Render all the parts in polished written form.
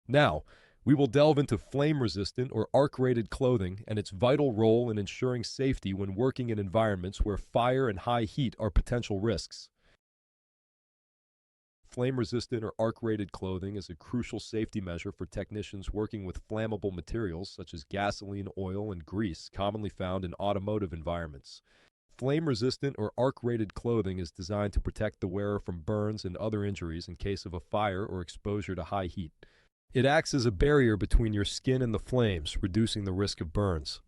Now, we will delve into flame-resistant or arc-rated clothing and its vital role in ensuring safety when working in environments where fire and high heat are potential risks. Flame-resistant or arc-rated clothing is a crucial safety measure for technicians working with flammable materials such as gasoline, oil, and grease commonly found in automotive environments. Flame-resistant or arc-rated clothing is designed to protect the wearer from burns and other injuries in case of a fire or exposure to high heat. It acts as a barrier between your skin and the flames, reducing the risk of burns.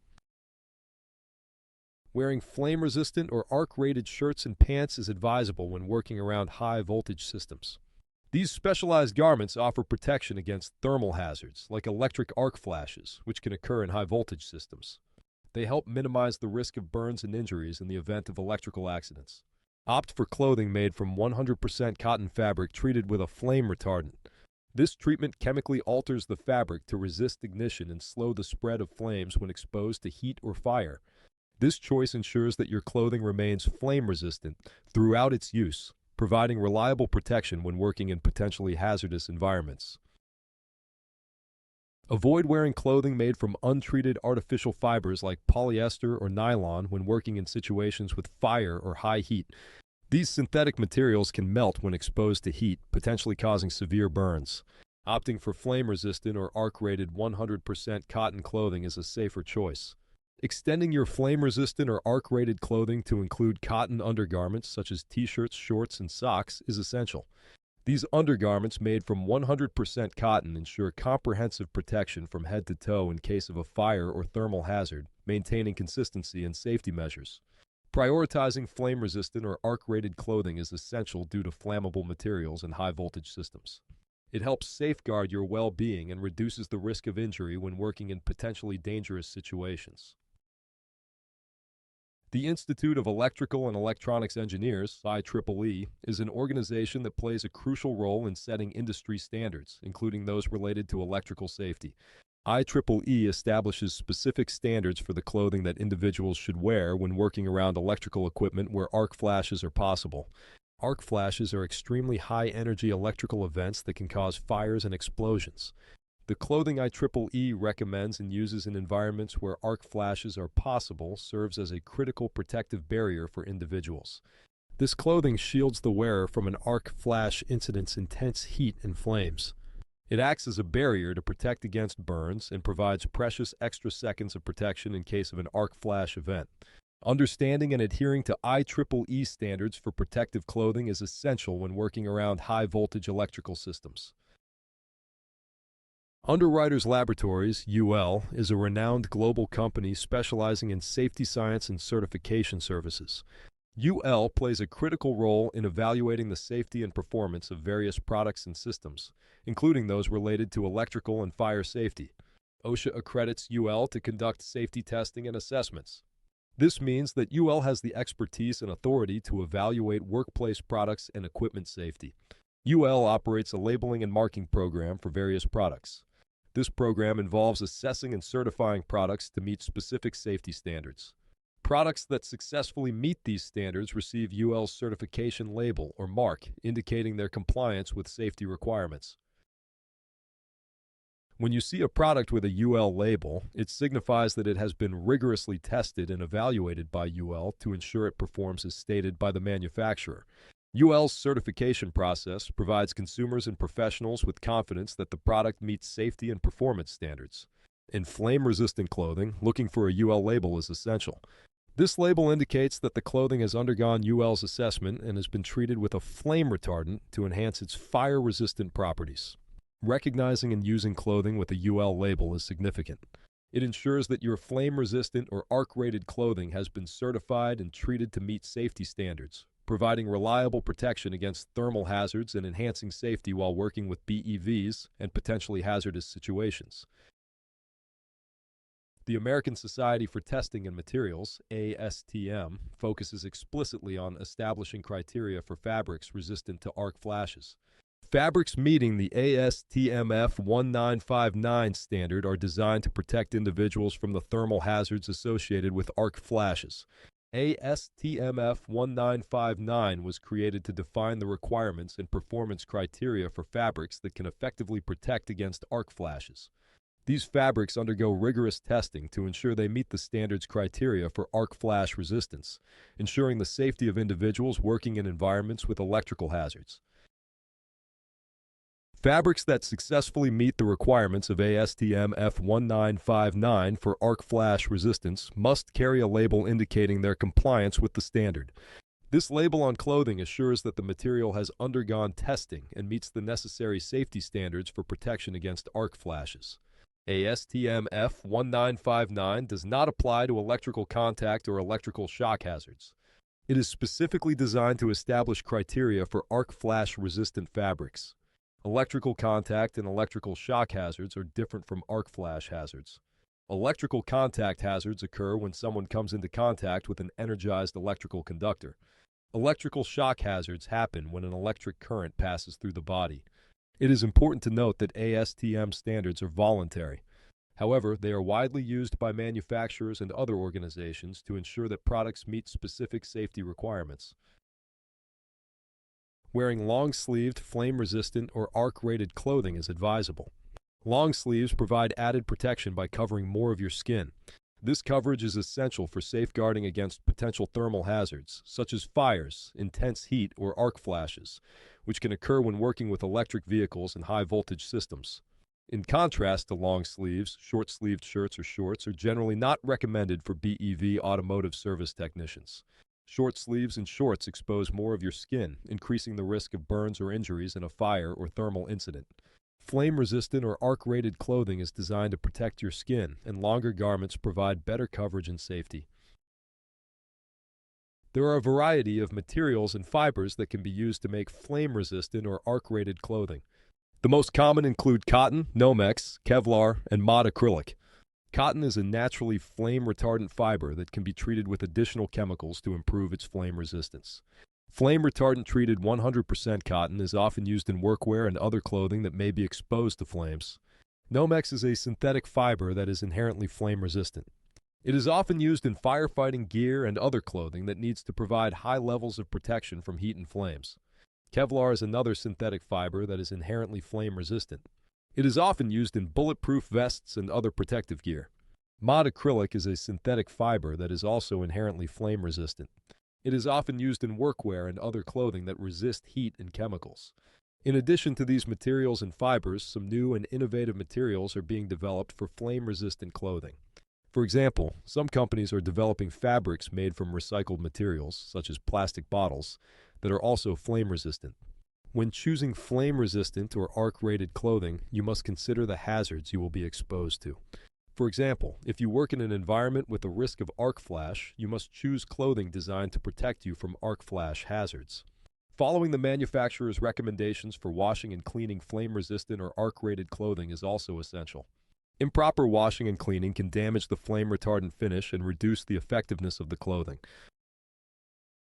Wearing flame-resistant or arc-rated shirts and pants is advisable when working around high-voltage systems. These specialized garments offer protection against thermal hazards, like electric arc flashes, which can occur in high-voltage systems. They help minimize the risk of burns and injuries in the event of electrical accidents. Opt for clothing made from 100% cotton fabric treated with a flame retardant. This treatment chemically alters the fabric to resist ignition and slow the spread of flames when exposed to heat or fire. This choice ensures that your clothing remains flame-resistant throughout its use, providing reliable protection when working in potentially hazardous environments. Avoid wearing clothing made from untreated artificial fibers like polyester or nylon when working in situations with fire or high heat. These synthetic materials can melt when exposed to heat, potentially causing severe burns. Opting for flame-resistant or arc-rated 100% cotton clothing is a safer choice. Extending your flame-resistant or arc-rated clothing to include cotton undergarments such as t-shirts, shorts, and socks is essential. These undergarments made from 100% cotton ensure comprehensive protection from head to toe in case of a fire or thermal hazard, maintaining consistency and safety measures. Prioritizing flame-resistant or arc-rated clothing is essential due to flammable materials and high-voltage systems. It helps safeguard your well-being and reduces the risk of injury when working in potentially dangerous situations. The Institute of Electrical and Electronics Engineers, IEEE, is an organization that plays a crucial role in setting industry standards, including those related to electrical safety. IEEE establishes specific standards for the clothing that individuals should wear when working around electrical equipment where arc flashes are possible. Arc flashes are extremely high-energy electrical events that can cause fires and explosions. The clothing IEEE recommends and uses in environments where arc flashes are possible serves as a critical protective barrier for individuals. This clothing shields the wearer from an arc flash incident's intense heat and flames. It acts as a barrier to protect against burns and provides precious extra seconds of protection in case of an arc flash event. Understanding and adhering to IEEE standards for protective clothing is essential when working around high-voltage electrical systems. Underwriters Laboratories, UL, is a renowned global company specializing in safety science and certification services. UL plays a critical role in evaluating the safety and performance of various products and systems, including those related to electrical and fire safety. OSHA accredits UL to conduct safety testing and assessments. This means that UL has the expertise and authority to evaluate workplace products and equipment safety. UL operates a labeling and marking program for various products. This program involves assessing and certifying products to meet specific safety standards. Products that successfully meet these standards receive UL's certification label or mark, indicating their compliance with safety requirements. When you see a product with a UL label, it signifies that it has been rigorously tested and evaluated by UL to ensure it performs as stated by the manufacturer. UL's certification process provides consumers and professionals with confidence that the product meets safety and performance standards. In flame-resistant clothing, looking for a UL label is essential. This label indicates that the clothing has undergone UL's assessment and has been treated with a flame retardant to enhance its fire-resistant properties. Recognizing and using clothing with a UL label is significant. It ensures that your flame-resistant or arc-rated clothing has been certified and treated to meet safety standards, providing reliable protection against thermal hazards and enhancing safety while working with BEVs and potentially hazardous situations. The American Society for Testing and Materials, ASTM, focuses explicitly on establishing criteria for fabrics resistant to arc flashes. Fabrics meeting the ASTM F1959 standard are designed to protect individuals from the thermal hazards associated with arc flashes. ASTM-F-1959 was created to define the requirements and performance criteria for fabrics that can effectively protect against arc flashes. These fabrics undergo rigorous testing to ensure they meet the standards criteria for arc flash resistance, ensuring the safety of individuals working in environments with electrical hazards. Fabrics that successfully meet the requirements of ASTM F1959 for arc flash resistance must carry a label indicating their compliance with the standard. This label on clothing assures that the material has undergone testing and meets the necessary safety standards for protection against arc flashes. ASTM F1959 does not apply to electrical contact or electrical shock hazards. It is specifically designed to establish criteria for arc flash resistant fabrics. Electrical contact and electrical shock hazards are different from arc flash hazards. Electrical contact hazards occur when someone comes into contact with an energized electrical conductor. Electrical shock hazards happen when an electric current passes through the body. It is important to note that ASTM standards are voluntary. However, they are widely used by manufacturers and other organizations to ensure that products meet specific safety requirements. Wearing long-sleeved, flame-resistant, or arc-rated clothing is advisable. Long sleeves provide added protection by covering more of your skin. This coverage is essential for safeguarding against potential thermal hazards, such as fires, intense heat, or arc flashes, which can occur when working with electric vehicles and high-voltage systems. In contrast to long sleeves, short-sleeved shirts or shorts are generally not recommended for BEV automotive service technicians. Short sleeves and shorts expose more of your skin, increasing the risk of burns or injuries in a fire or thermal incident. Flame-resistant or arc-rated clothing is designed to protect your skin, and longer garments provide better coverage and safety. There are a variety of materials and fibers that can be used to make flame-resistant or arc-rated clothing. The most common include cotton, Nomex, Kevlar, and mod acrylic. Cotton is a naturally flame-retardant fiber that can be treated with additional chemicals to improve its flame resistance. Flame-retardant treated 100% cotton is often used in workwear and other clothing that may be exposed to flames. Nomex is a synthetic fiber that is inherently flame-resistant. It is often used in firefighting gear and other clothing that needs to provide high levels of protection from heat and flames. Kevlar is another synthetic fiber that is inherently flame-resistant. It is often used in bulletproof vests and other protective gear. Mod acrylic is a synthetic fiber that is also inherently flame-resistant. It is often used in workwear and other clothing that resist heat and chemicals. In addition to these materials and fibers, some new and innovative materials are being developed for flame-resistant clothing. For example, some companies are developing fabrics made from recycled materials, such as plastic bottles, that are also flame-resistant. When choosing flame-resistant or arc-rated clothing, you must consider the hazards you will be exposed to. For example, if you work in an environment with a risk of arc flash, you must choose clothing designed to protect you from arc flash hazards. Following the manufacturer's recommendations for washing and cleaning flame-resistant or arc-rated clothing is also essential. Improper washing and cleaning can damage the flame-retardant finish and reduce the effectiveness of the clothing.